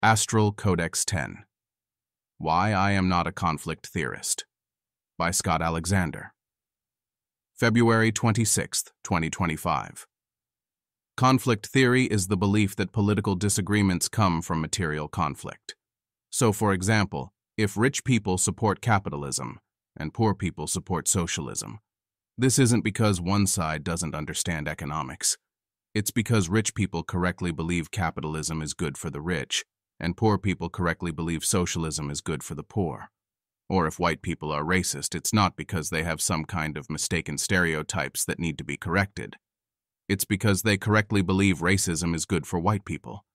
Astral Codex 10. Why I Am Not a Conflict Theorist by Scott Alexander. February 26, 2025. Conflict theory is the belief that political disagreements come from material conflict. So, for example, if rich people support capitalism and poor people support socialism, this isn't because one side doesn't understand economics. It's because rich people correctly believe capitalism is good for the rich, and poor people correctly believe socialism is good for the poor. Or if white people are racist, it's not because they have some kind of mistaken stereotypes that need to be corrected. It's because they correctly believe racism is good for white people.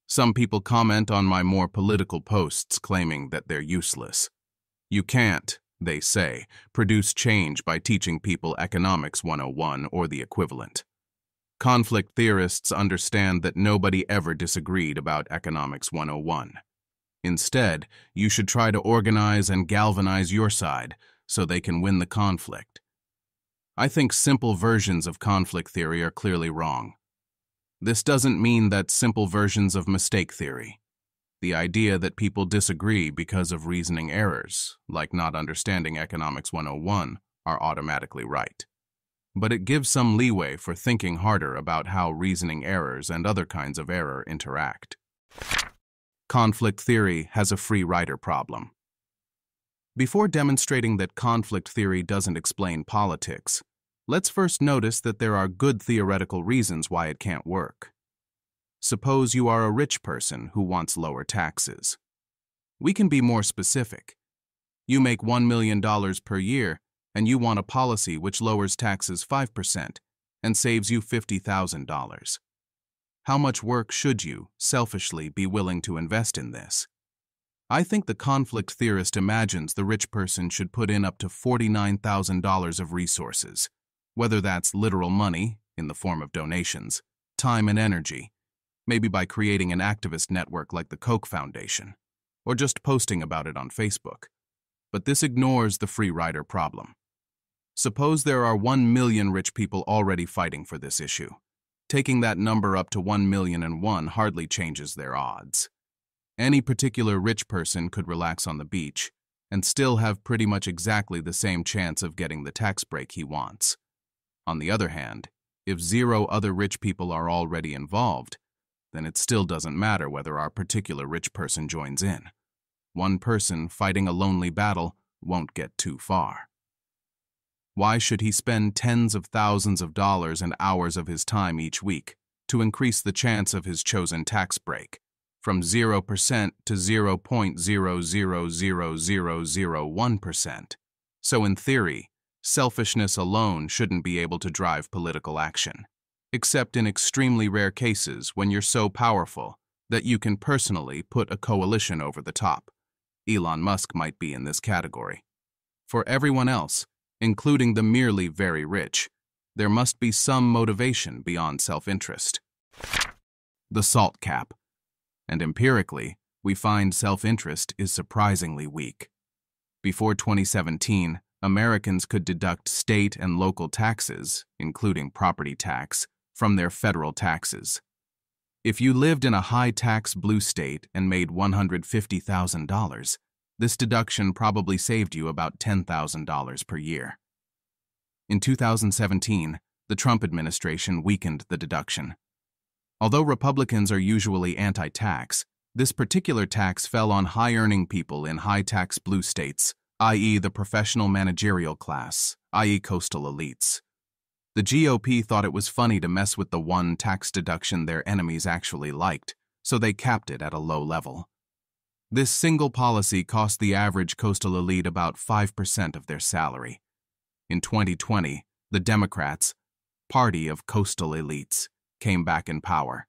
Some people comment on my more political posts claiming that they're useless. You can't, they say, produce change by teaching people Economics 101 or the equivalent. Conflict theorists understand that nobody ever disagreed about Economics 101. Instead, you should try to organize and galvanize your side so they can win the conflict. I think simple versions of conflict theory are clearly wrong. This doesn't mean that simple versions of mistake theory, the idea that people disagree because of reasoning errors, like not understanding Economics 101, are automatically right. But it gives some leeway for thinking harder about how reasoning errors and other kinds of error interact. Conflict theory has a free rider problem. Before demonstrating that conflict theory doesn't explain politics, let's first notice that there are good theoretical reasons why it can't work. Suppose you are a rich person who wants lower taxes. We can be more specific. You make $1 million per year, and you want a policy which lowers taxes 5% and saves you $50,000. How much work should you, selfishly, be willing to invest in this? I think the conflict theorist imagines the rich person should put in up to $49,000 of resources, whether that's literal money, in the form of donations, time and energy, maybe by creating an activist network like the Koch Foundation, or just posting about it on Facebook. But this ignores the free rider problem. Suppose there are 1 million rich people already fighting for this issue. Taking that number up to 1,000,001 hardly changes their odds. Any particular rich person could relax on the beach and still have pretty much exactly the same chance of getting the tax break he wants. On the other hand, if 0 other rich people are already involved, then it still doesn't matter whether our particular rich person joins in. One person fighting a lonely battle won't get too far. Why should he spend tens of thousands of dollars and hours of his time each week to increase the chance of his chosen tax break from 0% to 0.0000001%? So in theory, selfishness alone shouldn't be able to drive political action, except in extremely rare cases when you're so powerful that you can personally put a coalition over the top. Elon Musk might be in this category. For everyone else, including the merely very rich, there must be some motivation beyond self-interest. The SALT cap. And empirically, we find self-interest is surprisingly weak. Before 2017, Americans could deduct state and local taxes, including property tax, from their federal taxes. If you lived in a high-tax blue state and made $150,000, this deduction probably saved you about $10,000 per year. In 2017, the Trump administration weakened the deduction. Although Republicans are usually anti-tax, this particular tax fell on high-earning people in high-tax blue states, i.e. the professional managerial class, i.e. coastal elites. The GOP thought it was funny to mess with the one tax deduction their enemies actually liked, so they capped it at a low level. This single policy cost the average coastal elite about 5% of their salary. In 2020, the Democrats, party of coastal elites, came back in power.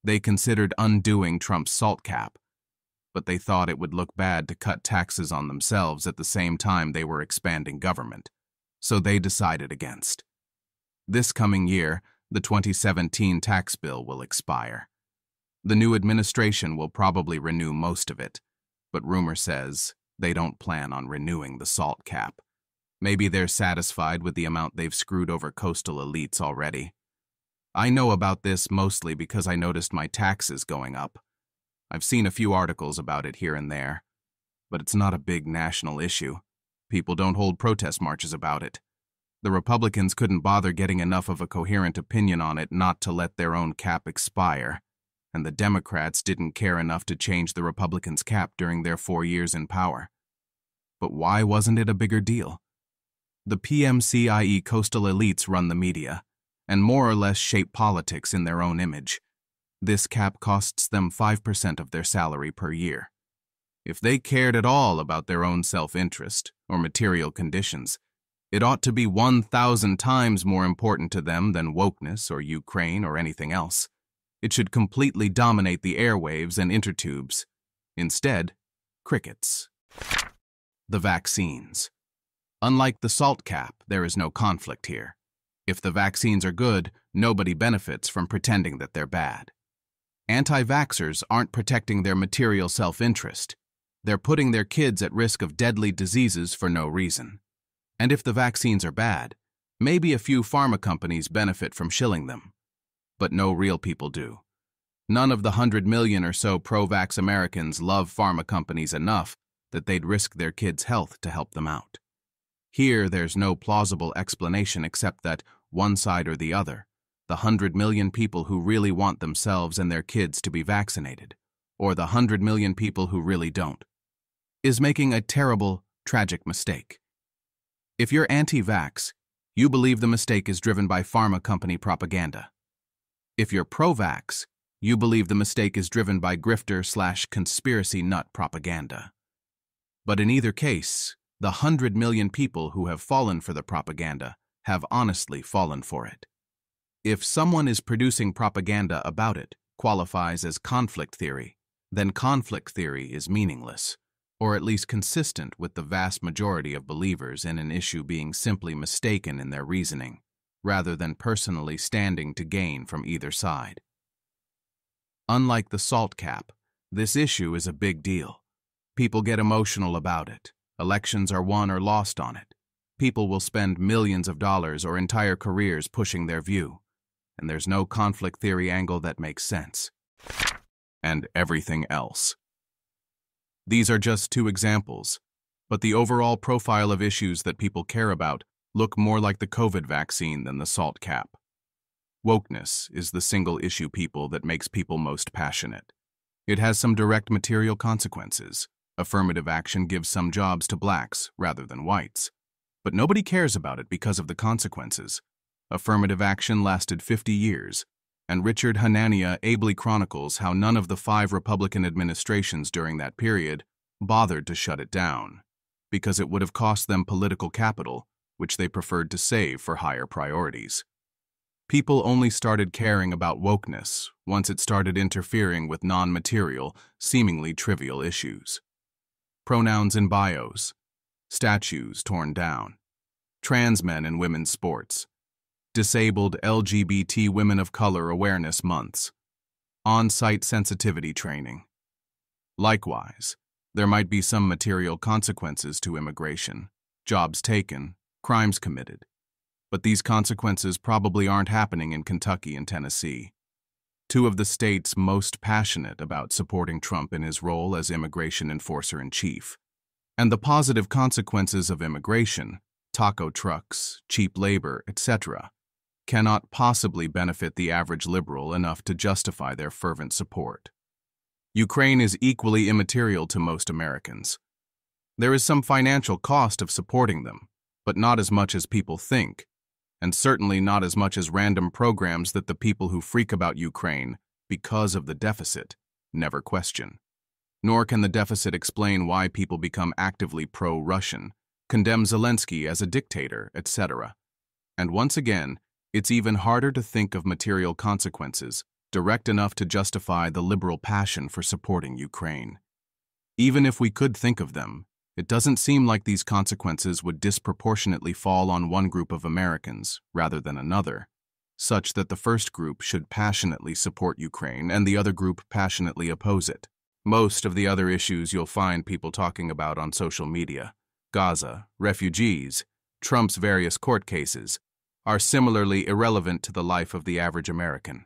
They considered undoing Trump's SALT cap, but they thought it would look bad to cut taxes on themselves at the same time they were expanding government, so they decided against. This coming year, the 2017 tax bill will expire. The new administration will probably renew most of it, but rumor says they don't plan on renewing the SALT cap. Maybe they're satisfied with the amount they've screwed over coastal elites already. I know about this mostly because I noticed my taxes going up. I've seen a few articles about it here and there, but it's not a big national issue. People don't hold protest marches about it. The Republicans couldn't bother getting enough of a coherent opinion on it not to let their own cap expire, and the Democrats didn't care enough to change the Republicans' cap during their 4 years in power. But why wasn't it a bigger deal? The PMCIE coastal elites run the media, and more or less shape politics in their own image. This cap costs them 5% of their salary per year. If they cared at all about their own self-interest or material conditions, it ought to be 1,000 times more important to them than wokeness or Ukraine or anything else. It should completely dominate the airwaves and intertubes. Instead, crickets. The vaccines. Unlike the SALT cap, there is no conflict here. If the vaccines are good, nobody benefits from pretending that they're bad. Anti-vaxxers aren't protecting their material self-interest. They're putting their kids at risk of deadly diseases for no reason. And if the vaccines are bad, maybe a few pharma companies benefit from shilling them. But no real people do. None of the 100 million or so pro-vax Americans love pharma companies enough that they'd risk their kids' health to help them out. Here, there's no plausible explanation except that one side or the other, the 100 million people who really want themselves and their kids to be vaccinated, or the 100 million people who really don't, is making a terrible, tragic mistake. If you're anti-vax, you believe the mistake is driven by pharma company propaganda. If you're pro-vax, you believe the mistake is driven by grifter/conspiracy nut propaganda. But in either case, the 100 million people who have fallen for the propaganda have honestly fallen for it. If someone is producing propaganda about it qualifies as conflict theory, then conflict theory is meaningless, or at least consistent with the vast majority of believers in an issue being simply mistaken in their reasoning, rather than personally standing to gain from either side. Unlike the SALT cap, this issue is a big deal. People get emotional about it. Elections are won or lost on it. People will spend millions of dollars or entire careers pushing their view, and there's no conflict theory angle that makes sense. And everything else. These are just two examples, but the overall profile of issues that people care about look more like the COVID vaccine than the SALT cap. Wokeness is the single issue people that makes people most passionate. It has some direct material consequences. Affirmative action gives some jobs to blacks rather than whites. But nobody cares about it because of the consequences. Affirmative action lasted 50 years, and Richard Hanania ably chronicles how none of the 5 Republican administrations during that period bothered to shut it down, because it would have cost them political capital, which they preferred to save for higher priorities. People only started caring about wokeness once it started interfering with non-material, seemingly trivial issues. Pronouns in bios, statues torn down, trans men in women's sports, disabled LGBT women of color awareness months, on-site sensitivity training. Likewise, there might be some material consequences to immigration, jobs taken, crimes committed, but these consequences probably aren't happening in Kentucky and Tennessee, 2 of the states most passionate about supporting Trump in his role as immigration enforcer-in-chief. And the positive consequences of immigration, taco trucks, cheap labor, etc., cannot possibly benefit the average liberal enough to justify their fervent support. Ukraine is equally immaterial to most Americans. There is some financial cost of supporting them, but not as much as people think, and certainly not as much as random programs that the people who freak about Ukraine, because of the deficit, never question. Nor can the deficit explain why people become actively pro-Russian, condemn Zelensky as a dictator, etc. And once again, it's even harder to think of material consequences direct enough to justify the liberal passion for supporting Ukraine. Even if we could think of them, it doesn't seem like these consequences would disproportionately fall on one group of Americans rather than another, such that the first group should passionately support Ukraine and the other group passionately oppose it. Most of the other issues you'll find people talking about on social media, Gaza, refugees, Trump's various court cases, are similarly irrelevant to the life of the average American.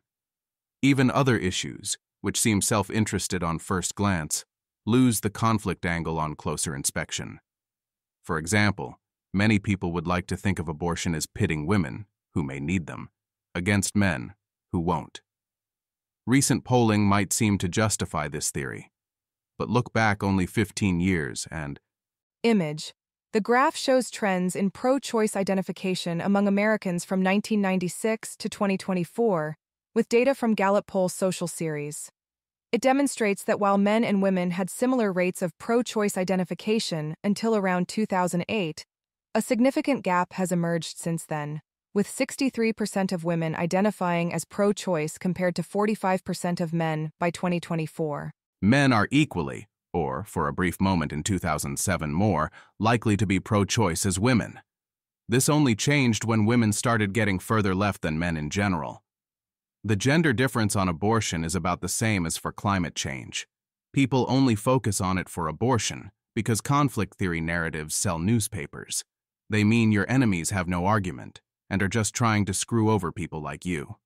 Even other issues, which seem self-interested on first glance, lose the conflict angle on closer inspection. For example, many people would like to think of abortion as pitting women, who may need them, against men, who won't. Recent polling might seem to justify this theory, but look back only 15 years and Image. The graph shows trends in pro-choice identification among Americans from 1996 to 2024, with data from Gallup Poll's Social Series. It demonstrates that while men and women had similar rates of pro-choice identification until around 2008, a significant gap has emerged since then, with 63% of women identifying as pro-choice compared to 45% of men by 2024. men are equally, or for a brief moment in 2007 more, likely to be pro-choice as women. This only changed when women started getting further left than men in general. The gender difference on abortion is about the same as for climate change. People only focus on it for abortion because conflict theory narratives sell newspapers. They mean your enemies have no argument and are just trying to screw over people like you.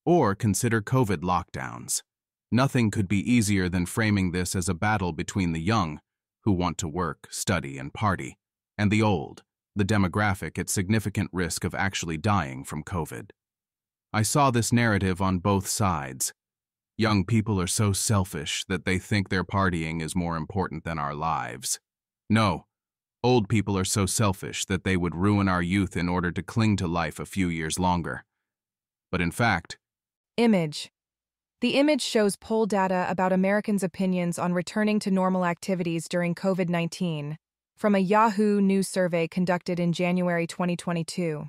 Or consider COVID lockdowns. Nothing could be easier than framing this as a battle between the young, who want to work, study, and party, and the old, the demographic at significant risk of actually dying from COVID. I saw this narrative on both sides. Young people are so selfish that they think their partying is more important than our lives. No, old people are so selfish that they would ruin our youth in order to cling to life a few years longer. But in fact, Image. The image shows poll data about Americans' opinions on returning to normal activities during COVID-19 from a Yahoo News survey conducted in January 2022.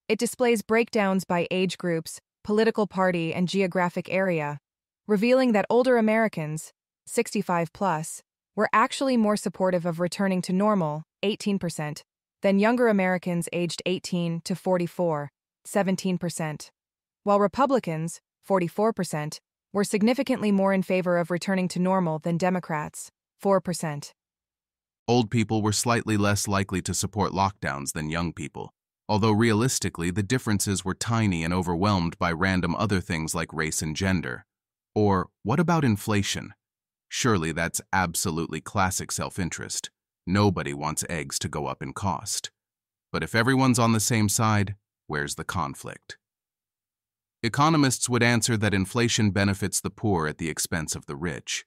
It displays breakdowns by age groups, political party, and geographic area, revealing that older Americans, 65 plus, were actually more supportive of returning to normal, 18%, than younger Americans aged 18 to 44, 17%, while Republicans, 44%, were significantly more in favor of returning to normal than Democrats, 4%. old people were slightly less likely to support lockdowns than young people, although realistically the differences were tiny and overwhelmed by random other things like race and gender. Or, what about inflation? Surely that's absolutely classic self-interest. Nobody wants eggs to go up in cost. But if everyone's on the same side, where's the conflict? Economists would answer that inflation benefits the poor at the expense of the rich.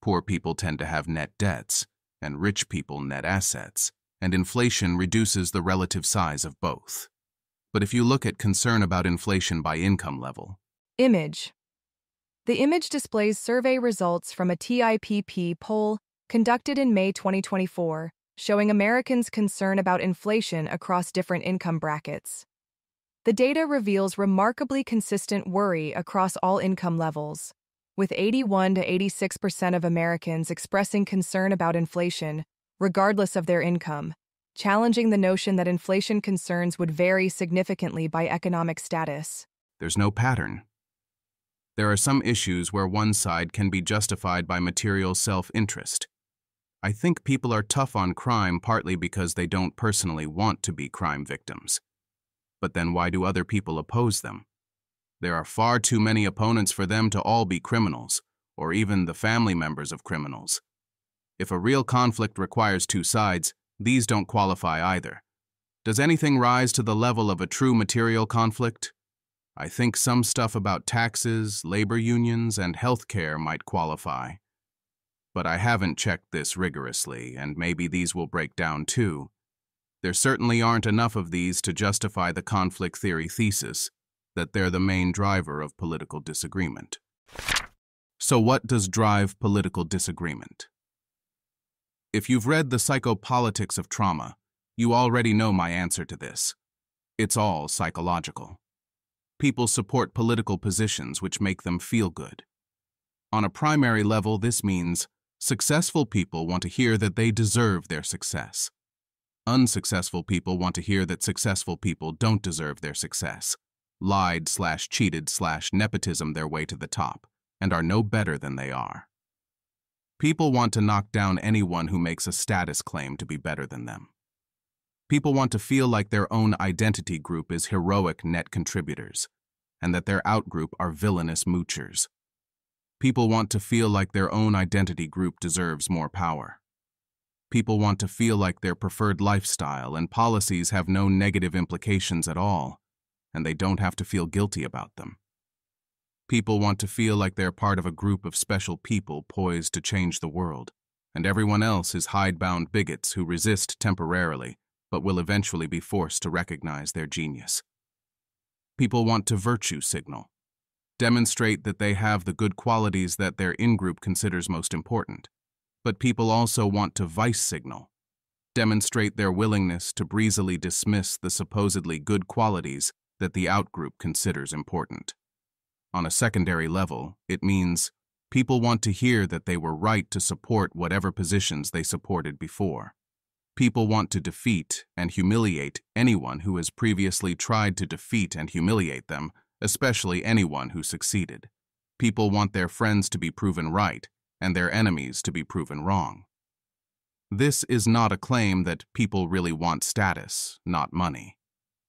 Poor people tend to have net debts, and rich people net assets, and inflation reduces the relative size of both. But if you look at concern about inflation by income level, Image. The image displays survey results from a TIPP poll conducted in May 2024, showing Americans' concern about inflation across different income brackets. The data reveals remarkably consistent worry across all income levels, with 81 to 86% of Americans expressing concern about inflation, regardless of their income, challenging the notion that inflation concerns would vary significantly by economic status. there's no pattern. There are some issues where one side can be justified by material self-interest. I think people are tough on crime partly because they don't personally want to be crime victims. But then why do other people oppose them? There are far too many opponents for them to all be criminals, or even the family members of criminals. If a real conflict requires two sides, these don't qualify either. Does anything rise to the level of a true material conflict? I think some stuff about taxes, labor unions, and healthcare might qualify. But I haven't checked this rigorously, and maybe these will break down too. There certainly aren't enough of these to justify the conflict theory thesis that they're the main driver of political disagreement. So what does drive political disagreement? If you've read The Psychopolitics of Trauma, you already know my answer to this. It's all psychological. People support political positions which make them feel good. On a primary level, this means successful people want to hear that they deserve their success. Unsuccessful people want to hear that successful people don't deserve their success, lied/cheated/nepotism their way to the top, and are no better than they are. People want to knock down anyone who makes a status claim to be better than them. People want to feel like their own identity group is heroic net contributors, and that their outgroup are villainous moochers. People want to feel like their own identity group deserves more power. People want to feel like their preferred lifestyle and policies have no negative implications at all, and they don't have to feel guilty about them. People want to feel like they're part of a group of special people poised to change the world, and everyone else is hidebound bigots who resist temporarily, but will eventually be forced to recognize their genius. People want to virtue signal, demonstrate that they have the good qualities that their in-group considers most important. But people also want to vice signal, demonstrate their willingness to breezily dismiss the supposedly good qualities that the out-group considers important. On a secondary level, it means people want to hear that they were right to support whatever positions they supported before. People want to defeat and humiliate anyone who has previously tried to defeat and humiliate them, especially anyone who succeeded. People want their friends to be proven right, and their enemies to be proven wrong. This is not a claim that people really want status, not money.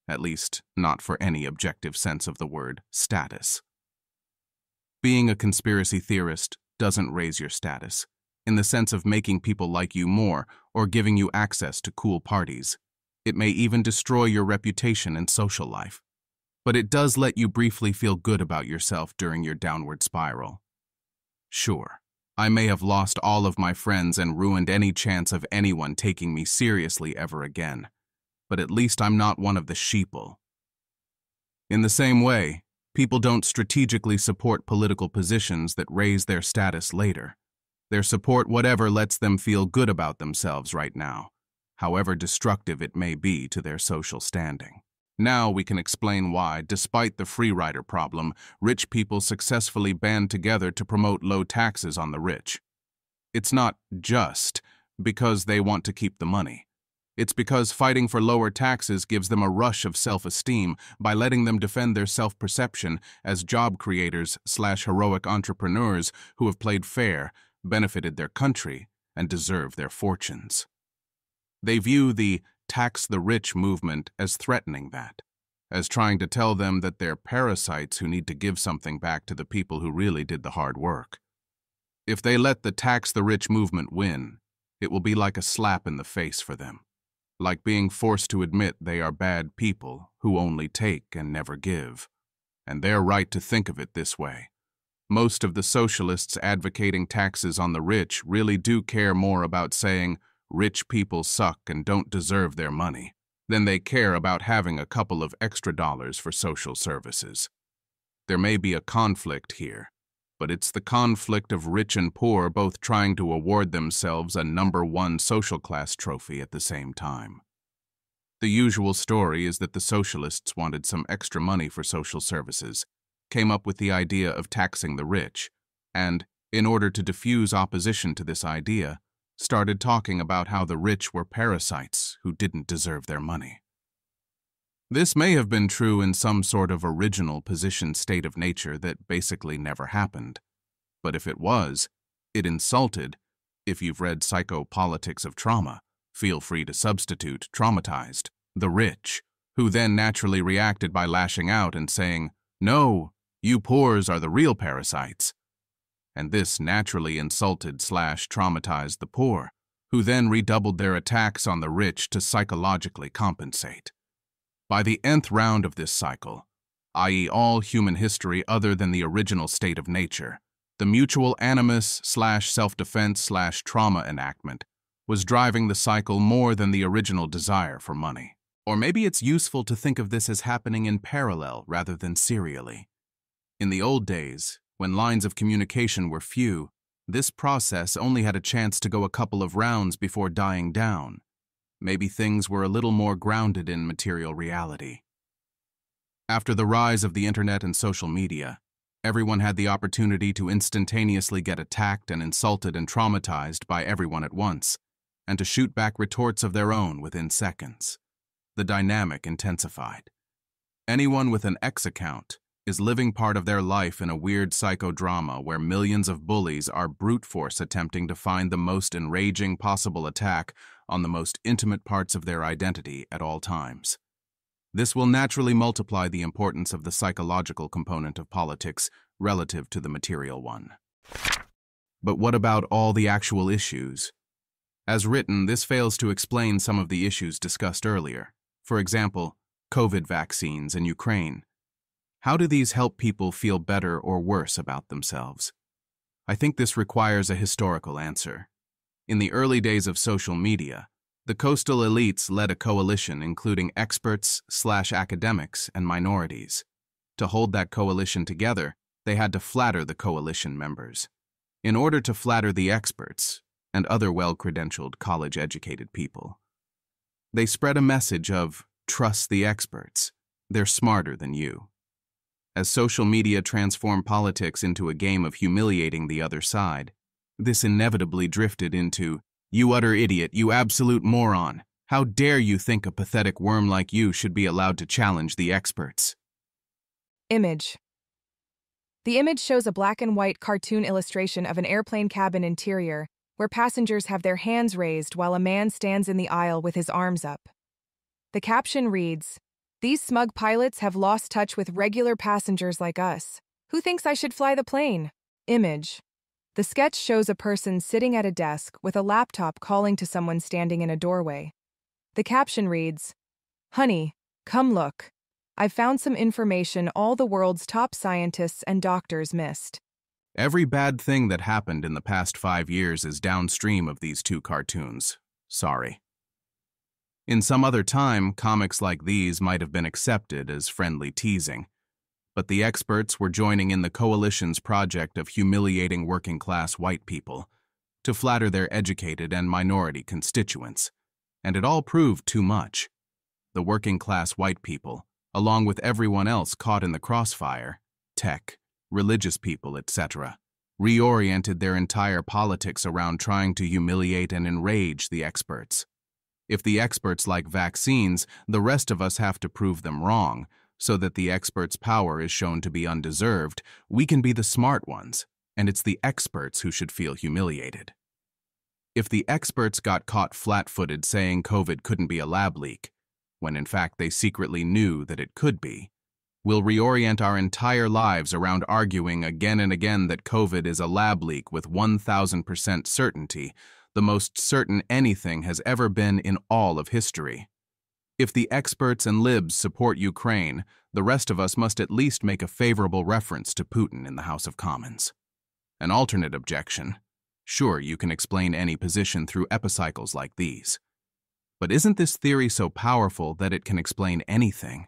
At least, not for any objective sense of the word status. Being a conspiracy theorist doesn't raise your status, in the sense of making people like you more or giving you access to cool parties. It may even destroy your reputation and social life. But it does let you briefly feel good about yourself during your downward spiral. Sure, I may have lost all of my friends and ruined any chance of anyone taking me seriously ever again, but at least I'm not one of the sheeple. In the same way, people don't strategically support political positions that raise their status later. They support whatever lets them feel good about themselves right now, however destructive it may be to their social standing. Now we can explain why, despite the free rider problem, rich people successfully band together to promote low taxes on the rich. It's not just because they want to keep the money. It's because fighting for lower taxes gives them a rush of self-esteem by letting them defend their self-perception as job creators/heroic entrepreneurs who have played fair, benefited their country, and deserve their fortunes. They view the tax the rich movement as threatening that, as trying to tell them that they're parasites who need to give something back to the people who really did the hard work. If they let the tax the rich movement win, it will be like a slap in the face for them, like being forced to admit they are bad people who only take and never give. And they're right to think of it this way. Most of the socialists advocating taxes on the rich really do care more about saying, rich people suck and don't deserve their money, then they care about having a couple of extra dollars for social services. There may be a conflict here, but it's the conflict of rich and poor both trying to award themselves a #1 social class trophy at the same time. The usual story is that the socialists wanted some extra money for social services, came up with the idea of taxing the rich, and, in order to diffuse opposition to this idea, started talking about how the rich were parasites who didn't deserve their money. This may have been true in some sort of original position state of nature that basically never happened. But if it was, it insulted, if you've read Psychopolitics of Trauma, feel free to substitute traumatized, the rich, who then naturally reacted by lashing out and saying, "No, you poors are the real parasites." And this naturally insulted/traumatized the poor, who then redoubled their attacks on the rich to psychologically compensate. By the nth round of this cycle, i.e. all human history other than the original state of nature, the mutual animus/self-defense/trauma enactment was driving the cycle more than the original desire for money. Or maybe it's useful to think of this as happening in parallel rather than serially. In the old days, when lines of communication were few, this process only had a chance to go a couple of rounds before dying down. Maybe things were a little more grounded in material reality. After the rise of the internet and social media, everyone had the opportunity to instantaneously get attacked and insulted and traumatized by everyone at once, and to shoot back retorts of their own within seconds. The dynamic intensified. Anyone with an X account is living part of their life in a weird psychodrama where millions of bullies are brute force attempting to find the most enraging possible attack on the most intimate parts of their identity at all times. This will naturally multiply the importance of the psychological component of politics relative to the material one. But what about all the actual issues? As written, this fails to explain some of the issues discussed earlier. For example, COVID vaccines in Ukraine. How do these help people feel better or worse about themselves? I think this requires a historical answer. In the early days of social media, the coastal elites led a coalition including experts/academics and minorities. To hold that coalition together, they had to flatter the coalition members. In order to flatter the experts and other well-credentialed college-educated people, they spread a message of, trust the experts, they're smarter than you. As social media transformed politics into a game of humiliating the other side, this inevitably drifted into, you utter idiot, you absolute moron. How dare you think a pathetic worm like you should be allowed to challenge the experts? Image. The image shows a black and white cartoon illustration of an airplane cabin interior where passengers have their hands raised while a man stands in the aisle with his arms up. The caption reads, "These smug pilots have lost touch with regular passengers like us. Who thinks I should fly the plane?" Image. The sketch shows a person sitting at a desk with a laptop calling to someone standing in a doorway. The caption reads, "Honey, come look. I've found some information all the world's top scientists and doctors missed." Every bad thing that happened in the past 5 years is downstream of these two cartoons. Sorry. In some other time, comics like these might have been accepted as friendly teasing. But the experts were joining in the coalition's project of humiliating working-class white people to flatter their educated and minority constituents. And it all proved too much. The working-class white people, along with everyone else caught in the crossfire, tech, religious people, etc., reoriented their entire politics around trying to humiliate and enrage the experts. If the experts like vaccines, the rest of us have to prove them wrong, so that the experts' power is shown to be undeserved. We can be the smart ones, and it's the experts who should feel humiliated. If the experts got caught flat-footed saying COVID couldn't be a lab leak, when in fact they secretly knew that it could be, we'll reorient our entire lives around arguing again and again that COVID is a lab leak with 1,000% certainty, the most certain anything has ever been in all of history. If the experts and libs support Ukraine, the rest of us must at least make a favorable reference to Putin in the House of Commons. An alternate objection. Sure, you can explain any position through epicycles like these. But isn't this theory so powerful that it can explain anything?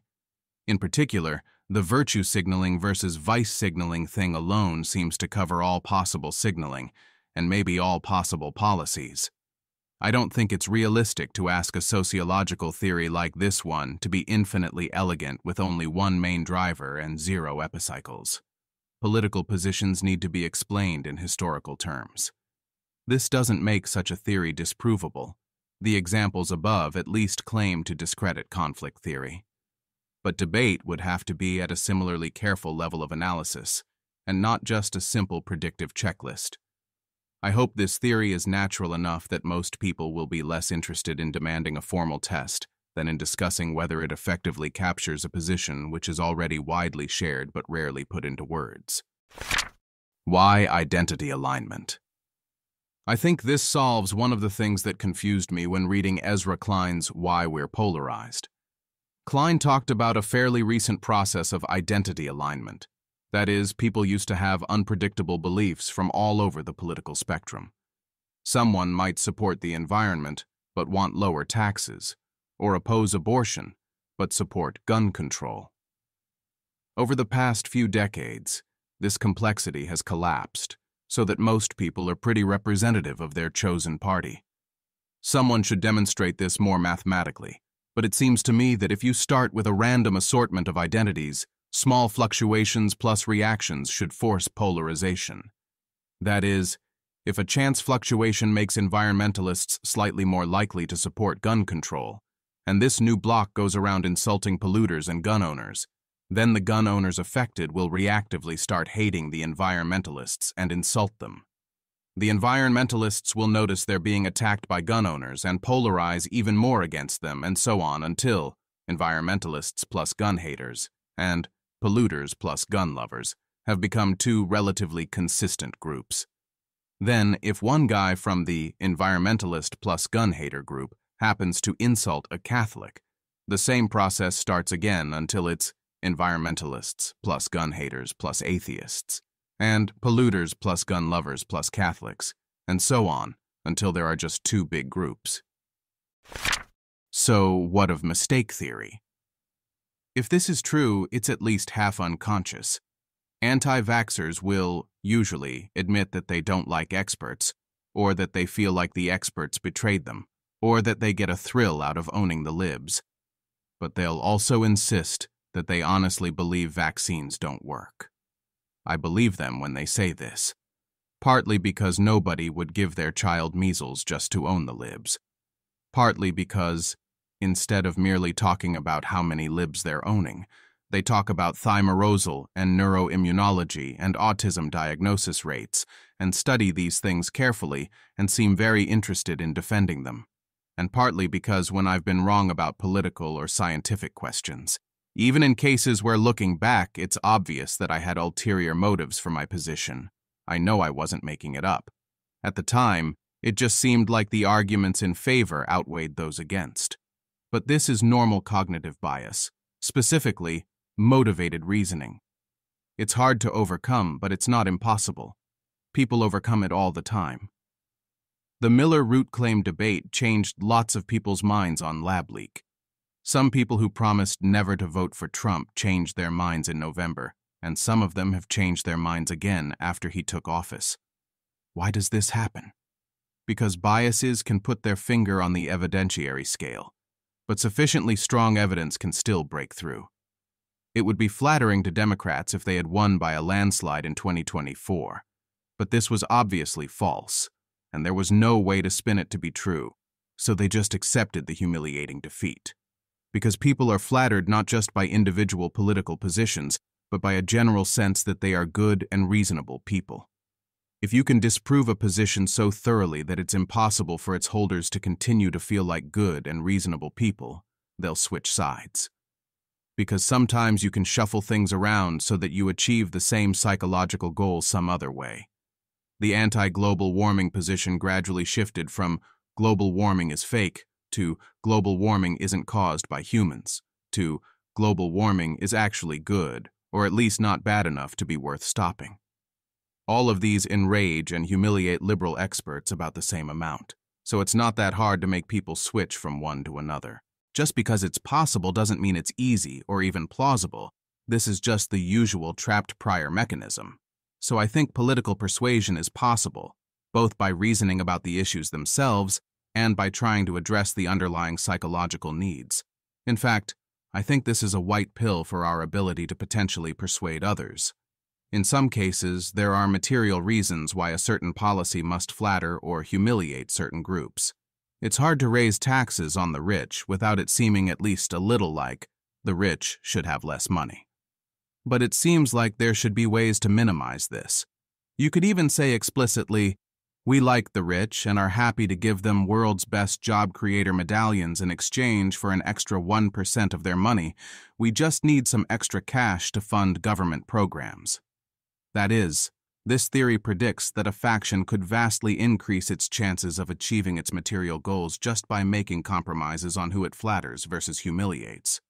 In particular, the virtue signaling versus vice signaling thing alone seems to cover all possible signaling, and maybe all possible policies. I don't think it's realistic to ask a sociological theory like this one to be infinitely elegant with only one main driver and 0 epicycles. Political positions need to be explained in historical terms. This doesn't make such a theory disprovable. The examples above at least claim to discredit conflict theory. But debate would have to be at a similarly careful level of analysis, and not just a simple predictive checklist. I hope this theory is natural enough that most people will be less interested in demanding a formal test than in discussing whether it effectively captures a position which is already widely shared but rarely put into words. Why identity alignment? I think this solves one of the things that confused me when reading Ezra Klein's Why We're Polarized. Klein talked about a fairly recent process of identity alignment. That is, people used to have unpredictable beliefs from all over the political spectrum. Someone might support the environment, but want lower taxes, or oppose abortion, but support gun control. Over the past few decades, this complexity has collapsed, so that most people are pretty representative of their chosen party. Someone should demonstrate this more mathematically, but it seems to me that if you start with a random assortment of identities, small fluctuations plus reactions should force polarization. That is, if a chance fluctuation makes environmentalists slightly more likely to support gun control, and this new bloc goes around insulting polluters and gun owners, then the gun owners affected will reactively start hating the environmentalists and insult them. The environmentalists will notice they're being attacked by gun owners and polarize even more against them, and so on until environmentalists plus gun haters and polluters plus gun lovers have become two relatively consistent groups. Then, if one guy from the environmentalist plus gun hater group happens to insult a Catholic, the same process starts again until it's environmentalists plus gun haters plus atheists, and polluters plus gun lovers plus Catholics, and so on until there are just two big groups. So, what of mistake theory? If this is true, it's at least half unconscious. Anti-vaxxers will, usually, admit that they don't like experts, or that they feel like the experts betrayed them, or that they get a thrill out of owning the libs. But they'll also insist that they honestly believe vaccines don't work. I believe them when they say this, partly because nobody would give their child measles just to own the libs, partly because, instead of merely talking about how many libs they're owning, they talk about thimerosal and neuroimmunology and autism diagnosis rates, and study these things carefully and seem very interested in defending them. And partly because when I've been wrong about political or scientific questions, even in cases where looking back it's obvious that I had ulterior motives for my position, I know I wasn't making it up. At the time, it just seemed like the arguments in favor outweighed those against. But this is normal cognitive bias, specifically, motivated reasoning. It's hard to overcome, but it's not impossible. People overcome it all the time. The Miller-Root claim debate changed lots of people's minds on lab leak. Some people who promised never to vote for Trump changed their minds in November, and some of them have changed their minds again after he took office. Why does this happen? Because biases can put their finger on the evidentiary scale, but sufficiently strong evidence can still break through. It would be flattering to Democrats if they had won by a landslide in 2024, but this was obviously false, and there was no way to spin it to be true, so they just accepted the humiliating defeat. Because people are flattered not just by individual political positions, but by a general sense that they are good and reasonable people. If you can disprove a position so thoroughly that it's impossible for its holders to continue to feel like good and reasonable people, they'll switch sides. Because sometimes you can shuffle things around so that you achieve the same psychological goal some other way. The anti-global warming position gradually shifted from global warming is fake to global warming isn't caused by humans to global warming is actually good, or at least not bad enough to be worth stopping. All of these enrage and humiliate liberal experts about the same amount, so it's not that hard to make people switch from one to another. Just because it's possible doesn't mean it's easy or even plausible. This is just the usual trapped prior mechanism. So I think political persuasion is possible, both by reasoning about the issues themselves and by trying to address the underlying psychological needs. In fact, I think this is a white pill for our ability to potentially persuade others. In some cases, there are material reasons why a certain policy must flatter or humiliate certain groups. It's hard to raise taxes on the rich without it seeming at least a little like the rich should have less money. But it seems like there should be ways to minimize this. You could even say explicitly, we like the rich and are happy to give them world's best job creator medallions in exchange for an extra 1% of their money. We just need some extra cash to fund government programs. That is, this theory predicts that a faction could vastly increase its chances of achieving its material goals just by making compromises on who it flatters versus humiliates.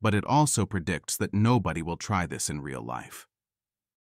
But it also predicts that nobody will try this in real life.